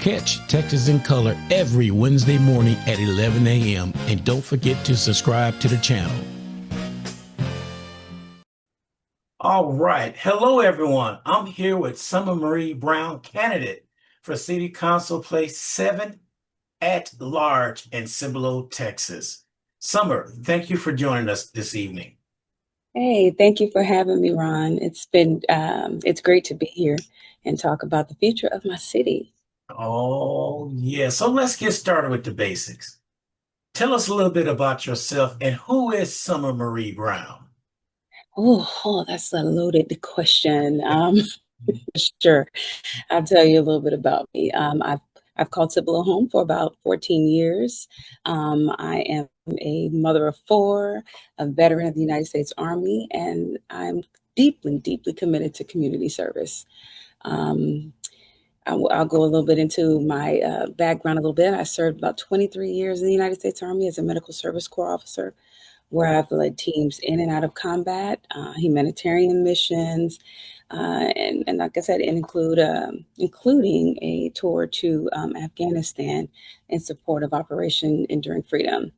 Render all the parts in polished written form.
Catch Texas in Color every Wednesday morning at 11 a.m. And don't forget to subscribe to the channel. All right. Hello, everyone. I'm here with Summer Marie Brown, candidate for City Council Place 7 at large in Cibolo, Texas. Summer, thank you for joining us this evening. Hey, thank you for having me, Ron. It's great to be here and talk about the future of my city. Oh, yeah. So let's get started with the basics. Tell us a little bit about yourself and who is Summer Marie Brown? That's a loaded question. Sure, I'll tell you a little bit about me. I've called Cibolo home for about 14 years. I am a mother of four, a veteran of the United States Army, and I'm deeply, deeply committed to community service. Um, I'll go a little bit into my background a little bit. I served about 23 years in the United States Army as a medical service corps officer, where I've led teams in and out of combat, humanitarian missions, and like I said, including a tour to Afghanistan in support of Operation Enduring Freedom.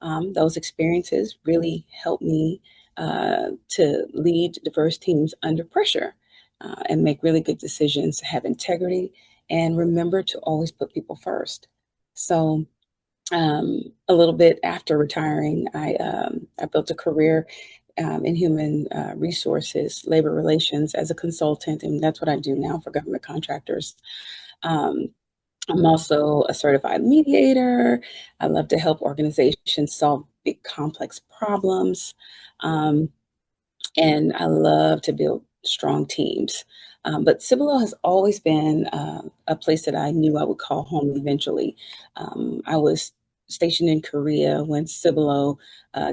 Those experiences really helped me to lead diverse teams under pressure and make really good decisions, have integrity, and remember to always put people first. So, a little bit after retiring, I built a career in human resources, labor relations as a consultant, and that's what I do now for government contractors. Um, I'm also a certified mediator. I love to help organizations solve big, complex problems. Um, and I love to build strong teams. But Cibolo has always been a place that I knew I would call home eventually. I was stationed in Korea when Cibolo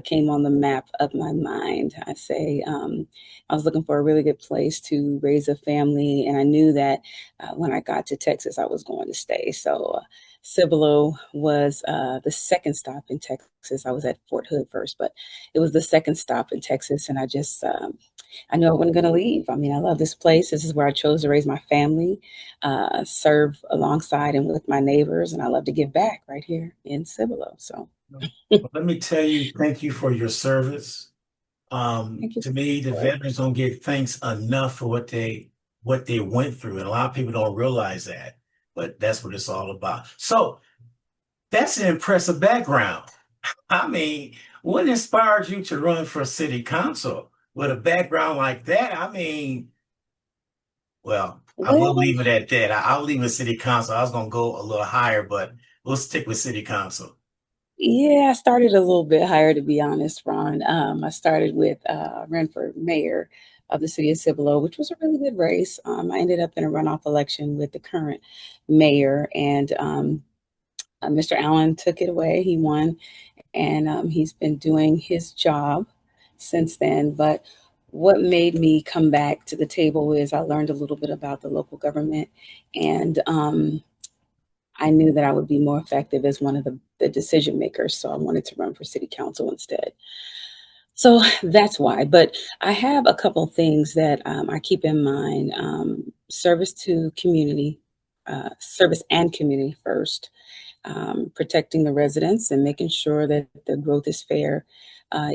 came on the map of my mind. I was looking for a really good place to raise a family, and I knew that when I got to Texas, I was going to stay. So Cibolo was the second stop in Texas. I was at Fort Hood first, but it was the second stop in Texas, and I knew I wasn't going to leave. I mean, I love this place. This is where I chose to raise my family, serve alongside and with my neighbors, and I love to give back right here in Cibolo. So, Well, let me tell you, thank you for your service. thank you To me, the for it. veterans don't get thanks enough for what they went through, and a lot of people don't realize that. But that's what it's all about. So that's an impressive background. I mean, what inspired you to run for city council with a background like that? I mean, well, I will Well, leave it at that. I'll leave it city council. I was gonna go a little higher, but we'll stick with city council. yeah, I started a little bit higher, to be honest, Ron. I started with ran for mayor of the city of Cibolo, which was a really good race. I ended up in a runoff election with the current mayor, and Mr. Allen took it away. He won, and he's been doing his job since then. But what made me come back to the table is I learned a little bit about the local government, and I knew that I would be more effective as one of the decision makers. So I wanted to run for city council instead. So that's why. But I have a couple things that I keep in mind: service to community, service and community first, protecting the residents and making sure that the growth is fair,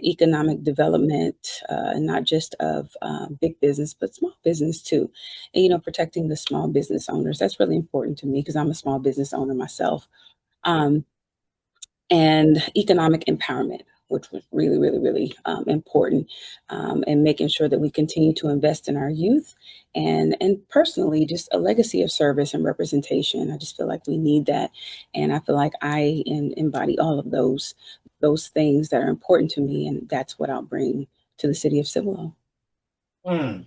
economic development, and not just of big business, but small business too. And, protecting the small business owners. That's really important to me because I'm a small business owner myself. Um, and economic empowerment, which was really, really, really important, and making sure that we continue to invest in our youth, and personally, just a legacy of service and representation. I just feel like we need that, and I feel like embody all of those things that are important to me, and that's what I'll bring to the city of Cibolo. Hmm.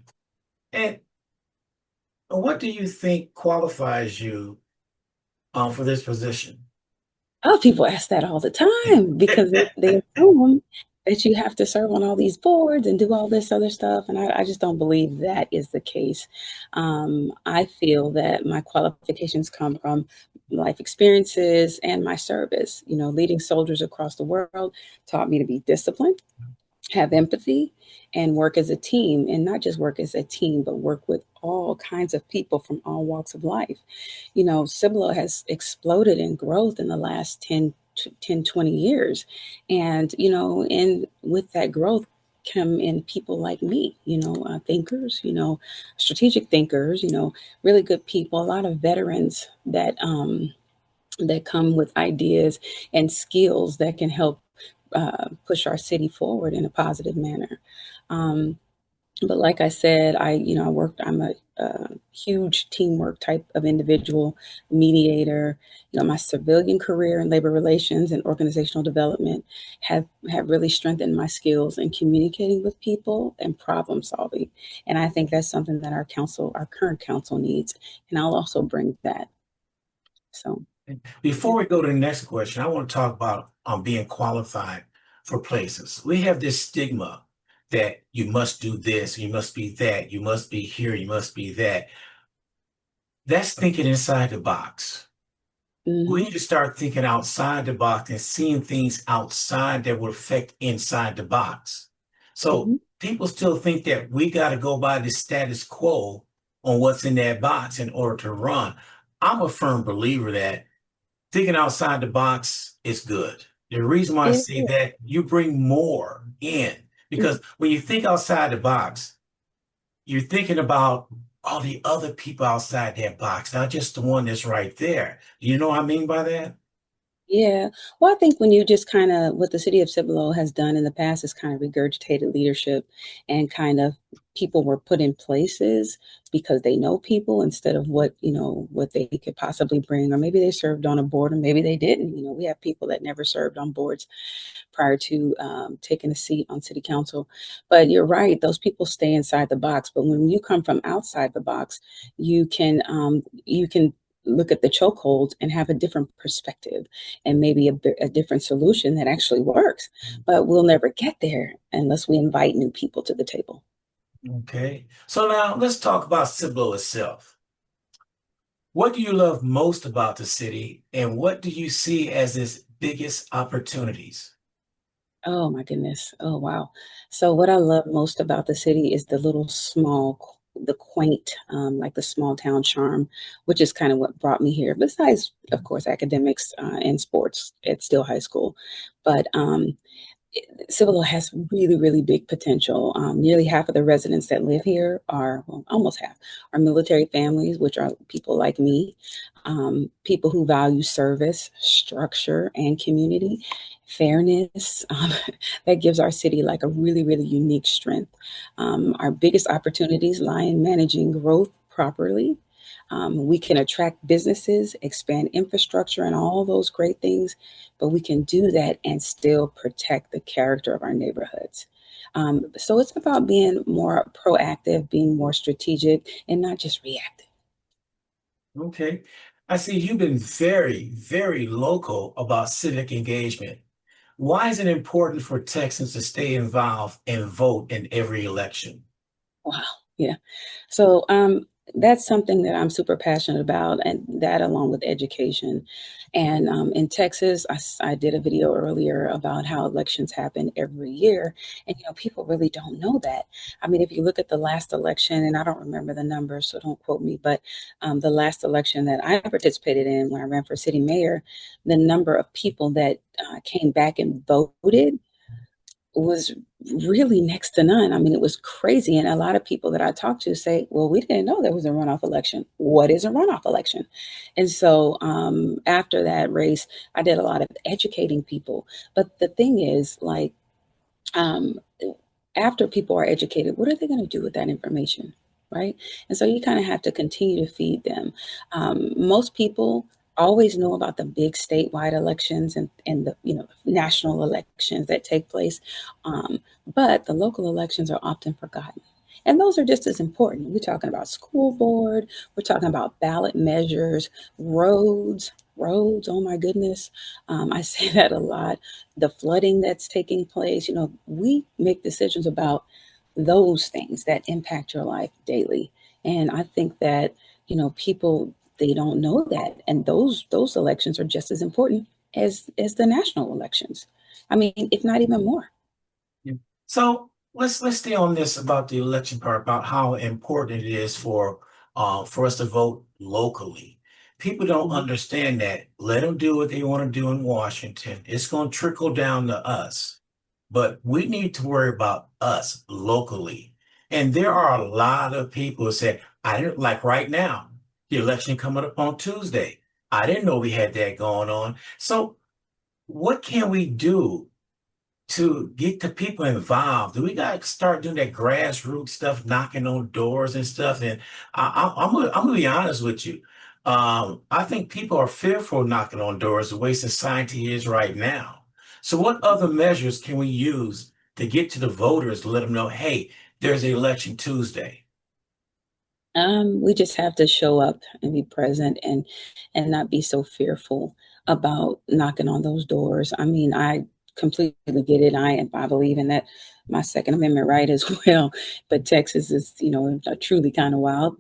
And what do you think qualifies you for this position? Oh, people ask that all the time because they assume that you have to serve on all these boards and do all this other stuff, and I just don't believe that is the case. I feel that my qualifications come from life experiences and my service. Leading soldiers across the world taught me to be disciplined, have empathy, and work as a team, and not just work as a team, but work with all kinds of people from all walks of life. You know, Cibolo has exploded in growth in the last 20 years. And, you know, and with that growth come in people like me, you know, thinkers, you know, strategic thinkers, you know, really good people, a lot of veterans that come with ideas and skills that can help push our city forward in a positive manner. Um, but like I said, I'm a huge teamwork type of individual, mediator. You know, my civilian career in labor relations and organizational development have really strengthened my skills in communicating with people and problem solving. And I think that's something that our current council needs. And I'll also bring that. So, Before we go to the next question, I want to talk about being qualified for places. We have this stigma that you must do this, you must be that, you must be here, you must be that. That's thinking inside the box. We hmm need to start thinking outside the box and seeing things outside that will affect inside the box. So hmm people still think that we got to go by the status quo on what's in that box in order to run. I'm a firm believer that thinking outside the box is good. The reason why I it say is. that, you bring more in because when you think outside the box, you're thinking about all the other people outside that box, not just the one that's right there. You know what I mean by that? Yeah. Well, I think when you just kind of, what the city of Cibolo has done in the past is kind of regurgitated leadership and kind of people were put in places because they know people instead of what, you know, what they could possibly bring, or maybe they served on a board or maybe they didn't. You know, we have people that never served on boards prior to taking a seat on city council. But you're right; those people stay inside the box. But when you come from outside the box, you can look at the chokehold and have a different perspective and maybe a different solution that actually works. But we'll never get there unless we invite new people to the table. Okay. So now let's talk about Cibolo itself. What do you love most about the city, and what do you see as its biggest opportunities? Oh my goodness. Oh wow. So what I love most about the city is the little the quaint, like the small town charm, which is kind of what brought me here. Besides, of course, academics and sports at Still High School, but Cibolo has really, really big potential. Nearly half of the residents that live here are, well, almost half, are military families, which are people like me, people who value service, structure, and community, fairness. That gives our city like a really, really unique strength. Our biggest opportunities lie in managing growth properly. We can attract businesses, expand infrastructure, and all those great things, but we can do that and still protect the character of our neighborhoods. So it's about being more proactive, being more strategic, and not just reactive. Okay. I see you've been very, very local about civic engagement. Why is it important for Texans to stay involved and vote in every election? Wow. Yeah. So that's something that I'm super passionate about, and that along with education. And in Texas, I did a video earlier about how elections happen every year, and you know people really don't know that. I mean, if you look at the last election, and I don't remember the numbers, so don't quote me, but the last election that I participated in when I ran for city mayor, the number of people that came back and voted was really next to none. I mean, it was crazy. And a lot of people that I talked to say, well, we didn't know there was a runoff election. What is a runoff election? And so after that race, I did a lot of educating people. But the thing is, like, um, after people are educated, what are they going to do with that information? Right. And so you kind of have to continue to feed them. Most people always know about the big statewide elections and the national elections that take place. Um, but the local elections are often forgotten. And those are just as important. We're talking about school board, we're talking about ballot measures, roads. Oh my goodness. I say that a lot, the flooding that's taking place. You know, we make decisions about those things that impact your life daily. And I think that, you know, people they don't know that. And those elections are just as important as the national elections. I mean, if not even more. Yeah. So let's stay on this about the election part, about how important it is for us to vote locally. People don't Mhm. understand that. Let them do what they want to do in Washington. It's going to trickle down to us. But we need to worry about us locally. And there are a lot of people who say, I didn't like right now, the election coming up on Tuesday. I didn't know we had that going on. So what can we do to get the people involved? Do we got to start doing that grassroots stuff, knocking on doors and stuff? And I'm gonna be honest with you. I think people are fearful of knocking on doors the way society is right now. So, what other measures can we use to get to the voters to let them know, hey, there's an election Tuesday? We just have to show up and be present and not be so fearful about knocking on those doors. I mean, I completely get it. I believe in that my Second Amendment right as well. But Texas is, truly kind of wild.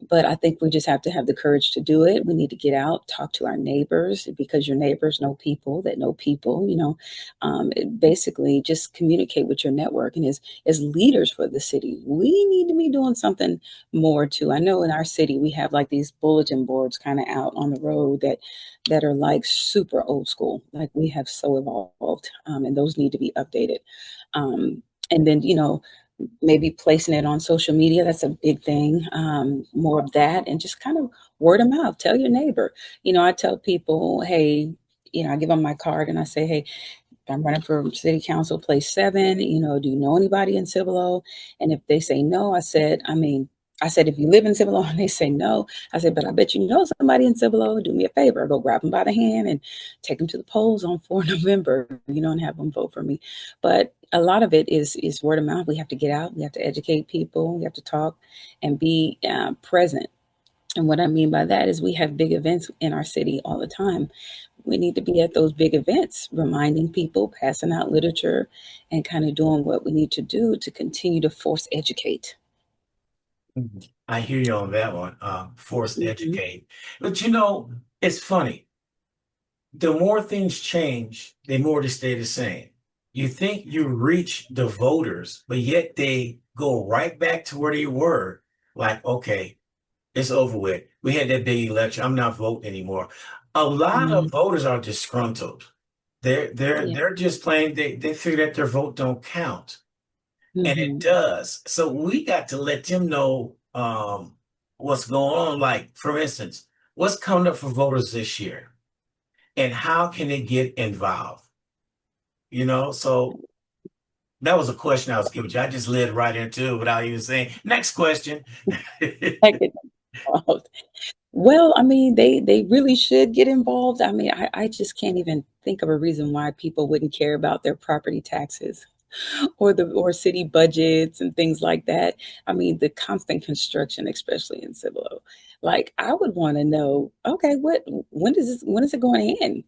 But I think we just have to have the courage to do it. We need to get out, talk to our neighbors because your neighbors know people that know people. Basically, just communicate with your network. And as leaders for the city, we need to be doing something more too. I know in our city we have like these bulletin boards kind of out on the road that are like super old school. Like we have so evolved, and those need to be updated. And then maybe placing it on social media. That's a big thing. More of that and just kind of word of mouth. Tell your neighbor. I tell people, hey, I give them my card and I say, hey, I'm running for city council, place 7. Do you know anybody in Cibolo? And if they say no, I said, if you live in Cibolo and they say no, I said, but I bet you know somebody in Cibolo. Do me a favor, go grab them by the hand and take them to the polls on 4 November, and have them vote for me. But a lot of it is word of mouth. We have to get out. We have to educate people. We have to talk and be present. And what I mean by that is we have big events in our city all the time. We need to be at those big events, reminding people, passing out literature, and kind of doing what we need to do to continue to force educate. Mhm. I hear you on that one. Force Hmm. educate. But it's funny. The more things change, the more they stay the same. You think you reach the voters, but yet they go right back to where they were. Like, okay, it's over with. We had that big election. I'm not voting anymore. A lot of Mm, voters are disgruntled. yeah. They're just plain they figure that their vote don't count. And it Hmm. does. So we got to let them know what's going on. Like, for instance, what's coming up for voters this year and how can they get involved? So that was a question I was giving you. I just led right into it without even saying, next question. Like it involved. Well, I mean, they really should get involved. I mean, I just can't even think of a reason why people wouldn't care about their property taxes or city budgets and things like that. I mean, the constant construction, especially in Cibolo. Like, I would want to know, okay, when is it going to end?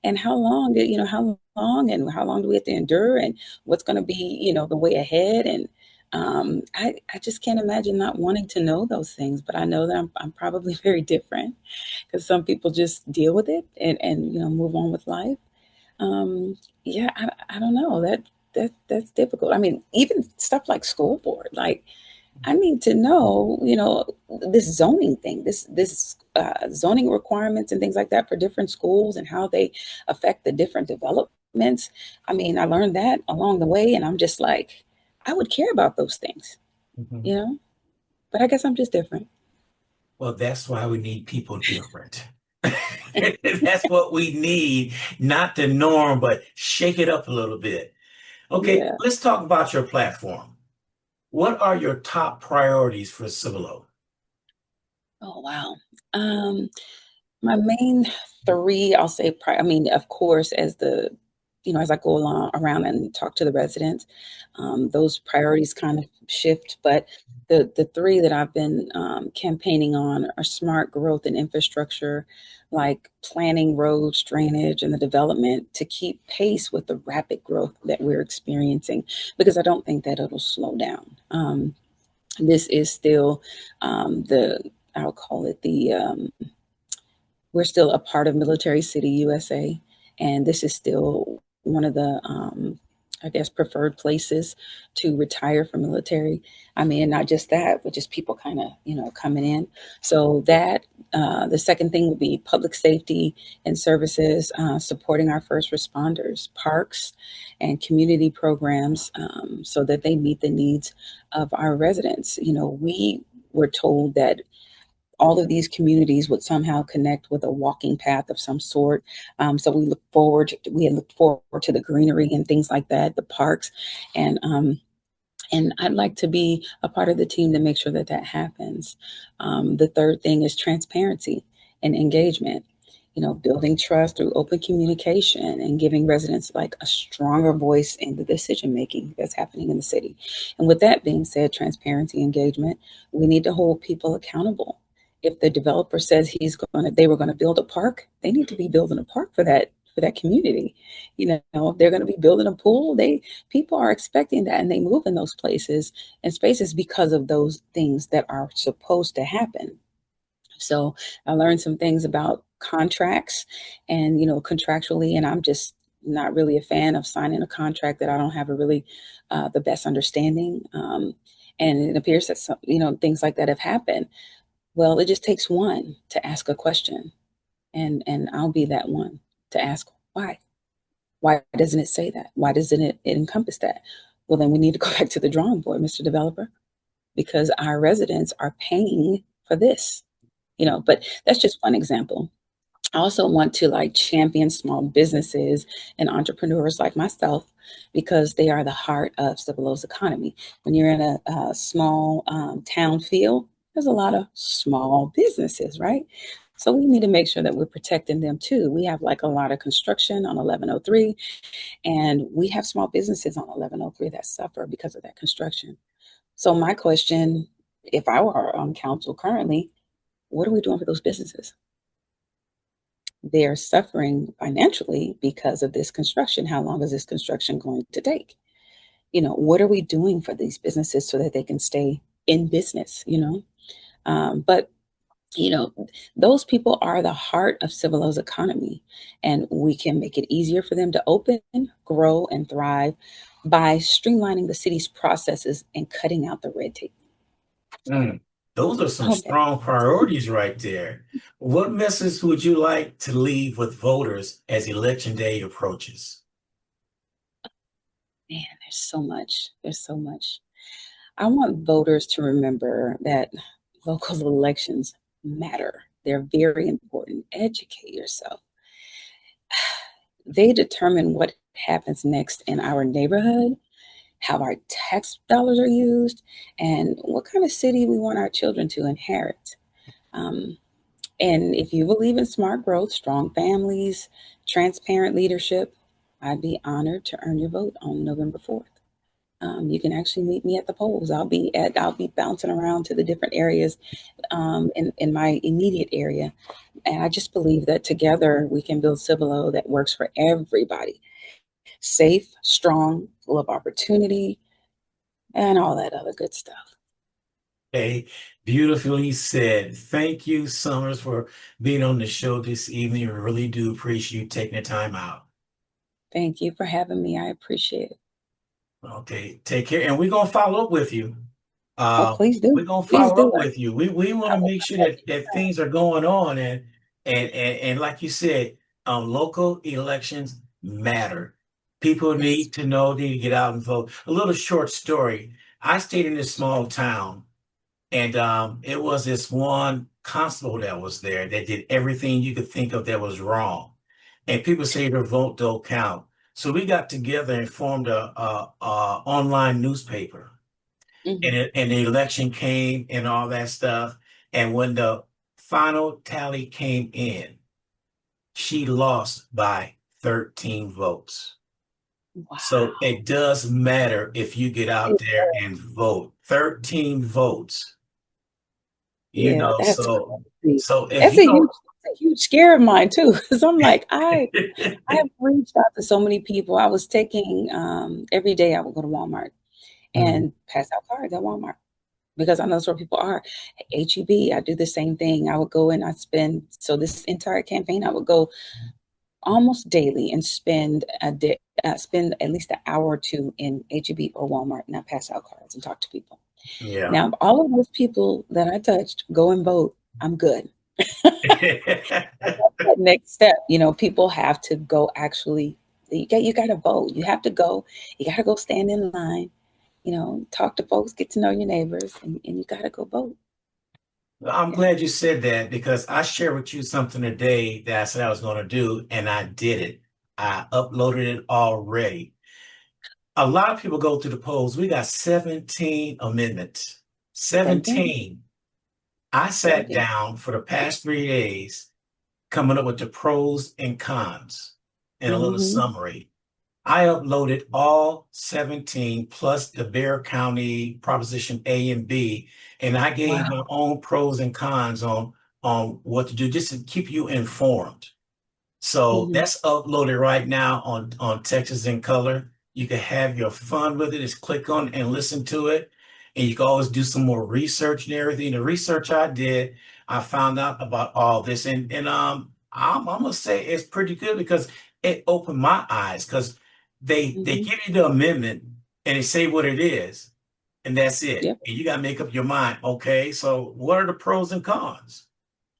And how long and how long do we have to endure and what's going to be, the way ahead? And I just can't imagine not wanting to know those things, but I know that I'm probably very different because some people just deal with it and move on with life. Yeah, I don't know. That's difficult. I mean, even stuff like school board, like I need to know, this zoning thing, this zoning requirements and things like that for different schools and how they affect the different developments. I mean, I learned that along the way, and I'm just like, I would care about those things, you Mhm. know. But I guess I'm just different. Well, that's why we need people different. That's what we need, not the norm, but shake it up a little bit. Okay, Yeah. let's talk about your platform. What are your top priorities for Cibolo? Oh wow. Um, My main 3, I'll say, I mean, of course, as I go along around and talk to the residents, those priorities kind of shift. But the 3 that I've been campaigning on are smart growth and infrastructure, like planning roads, drainage, and the development to keep pace with the rapid growth that we're experiencing, because I don't think that it'll slow down. This is still I'll call it we're still a part of Military City USA, and this is still one of the I guess, preferred places to retire from military. I mean, and not just that, but just people kind of, coming in. So that the second thing would be public safety and services, supporting our first responders, parks, and community programs, so that they meet the needs of our residents. We were told that all of these communities would somehow connect with a walking path of some sort. So we had looked forward to the greenery and things like that, the parks, and I'd like to be a part of the team to make sure that that happens. The third thing is transparency and engagement. Building trust through open communication and giving residents like a stronger voice in the decision making that's happening in the city. And with that being said, transparency, engagement, we need to hold people accountable. If the developer says they were going to build a park, they need to be building a park for that community. If they're going to be building a pool, people are expecting that, and they move in those places and spaces because of those things that are supposed to happen. So I learned some things about contracts and, contractually, and I'm just not really a fan of signing a contract that I don't have a really the best understanding. And it appears that some, things like that have happened. Well, it just takes one to ask a question, and I'll be that one to ask why. Why doesn't it say that? Why doesn't it encompass that? Well, then we need to go back to the drawing board, Mr. Developer, because our residents are paying for this. But that's just one example. I also want to like champion small businesses and entrepreneurs like myself because they are the heart of Cibolo's economy. When you're in a small town feel, there's a lot of small businesses, right? So we need to make sure that we're protecting them too. We have like a lot of construction on 1103, and we have small businesses on 1103 that suffer because of that construction. So my question, if I were on council currently, what are we doing for those businesses? They are suffering financially because of this construction. How long is this construction going to take? What are we doing for these businesses so that they can stay in business? But you know, those people are the heart of Cibolo's economy, and we can make it easier for them to open, grow, and thrive by streamlining the city's processes and cutting out the red tape. Mm, those are some Okay, strong priorities right there. What message would you like to leave with voters as election day approaches? man, there's so much. There's so much. I want voters to remember that local elections matter. They're very important. Educate yourself. They determine what happens next in our neighborhood, how our tax dollars are used, and what kind of city we want our children to inherit. Um, and if you believe in smart growth, strong families, transparent leadership, I'd be honored to earn your vote on November 4th. You can actually meet me at the polls. I'll be bouncing around to the different areas in my immediate area. And I just believe that together we can build Cibolo that works for everybody. Safe, strong, full of opportunity, and all that other good stuff. Okay, beautifully said. Thank you, Summers, for being on the show this evening. We really do appreciate you taking the time out. Thank you for having me. I appreciate it. Okay, take care. And we're gonna follow up with you. Oh, Uh, please we're do. gonna Please follow do. up with you. We want to make sure that things are going on and like you said, local elections matter. People Yes. need to know, need to get out and vote. A little short story. I stayed in this small town. And it was this one constable that was there that did everything you could think of that was wrong. And people say their vote don't count. So we got together and formed a online newspaper. Hmm. And the election came and all that stuff. And when the final tally came in, she lost by 13 votes. So Wow. it does matter if you get out there and vote. 13 votes. You Yeah, know, that's so crazy. so if That's you don't a huge scare of mine too. Because I'm like, I have reached out to so many people. I was taking every day I would go to Walmart Mhm. and pass out cards at Walmart because I know that's where people are. HEB, I do the same thing. I would go and I spend so this entire campaign, I would go almost daily and spend a day spend at least an hour or two in HEB or Walmart, and I pass out cards and talk to people. Yeah. Now, all of those people that I touched go and vote. I'm good. That next step, people have to go actually. You got to vote. You have to go. You got to go stand in line. Talk to folks, get to know your neighbors, and you got to go vote. I'm Yeah. glad you said that because I shared with you something today that I said I was going to do, and I did it. I uploaded it already. A lot of people go to the polls. We got 17 amendments. 17. 17. I sat 17. down for the past 3 days coming up with the pros and cons and a little Mm-hmm. summary. I uploaded all 17 plus the Bear County Proposition A and B, and I gave my Wow. own pros and cons on what to do just to keep you informed. So Mm-hmm. that's uploaded right now on Texas in Color. You can have your fun with it. Just click on and listen to it. And you can always do some more research and everything. The research I did, I found out about all this. And I'm gonna say it's pretty good because it opened my eyes because they Mm-hmm. give you the amendment and they say what it is, and that's it. Yep. And you gotta make up your mind. Okay, so what are the pros and cons?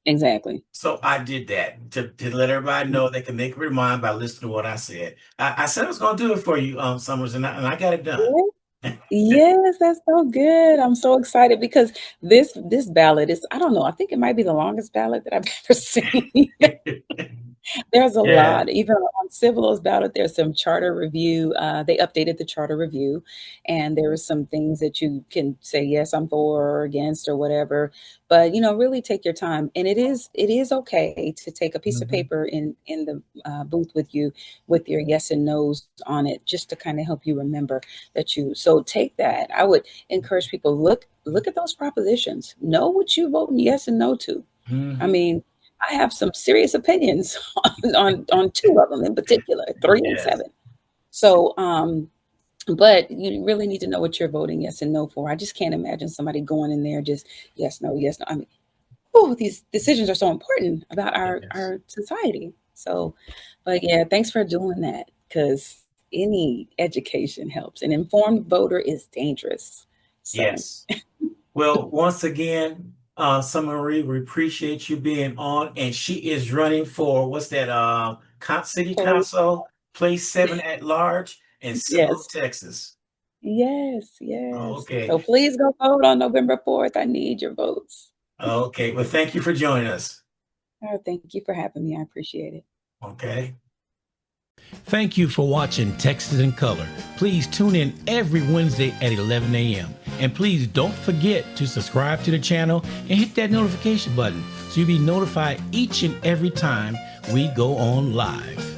Exactly. So I did that to let everybody know they can make up their mind by listening to what I said. I said I was going to do it for you, Summers, and I got it done. Yeah. Yes, that's so good. I'm so excited because this ballot is, I don't know, I think it might be the longest ballot that I've ever seen. There's a Yeah. lot. Even on Cibolo's ballot, there's some charter review. They updated the charter review, and there are some things that you can say yes, I'm for or against or whatever. But really take your time, and it is okay to take a piece of Mhm. paper in the booth with you with your yes and no's on it, just to kind of help you remember that you. So take that. I would encourage people look at those propositions. Know what you voting yes and no to. I Mhm. mean, I have some serious opinions on two of them in particular, 3 and 7. Yes. So, but you really need to know what you're voting yes and no for. I just can't imagine somebody going in there just yes, no, yes, no. I mean, oh, these decisions are so important about our Yes. our society. So, but yeah, thanks for doing that because any education helps. An informed voter is dangerous. So, Yes. Well, once again, Summer Marie, we appreciate you being on, and she is running for what's that? City place, Council, place 7 at large in Cibolo, yes. Texas. Yes, yes. Okay. So please go vote on November 4th. I need your votes. Okay. Well, thank you for joining us. Oh, thank you for having me. I appreciate it. Okay. Thank you for watching Texas in Color. Please tune in every Wednesday at 11 a.m. And please don't forget to subscribe to the channel and hit that notification button so you'll be notified each and every time we go on live.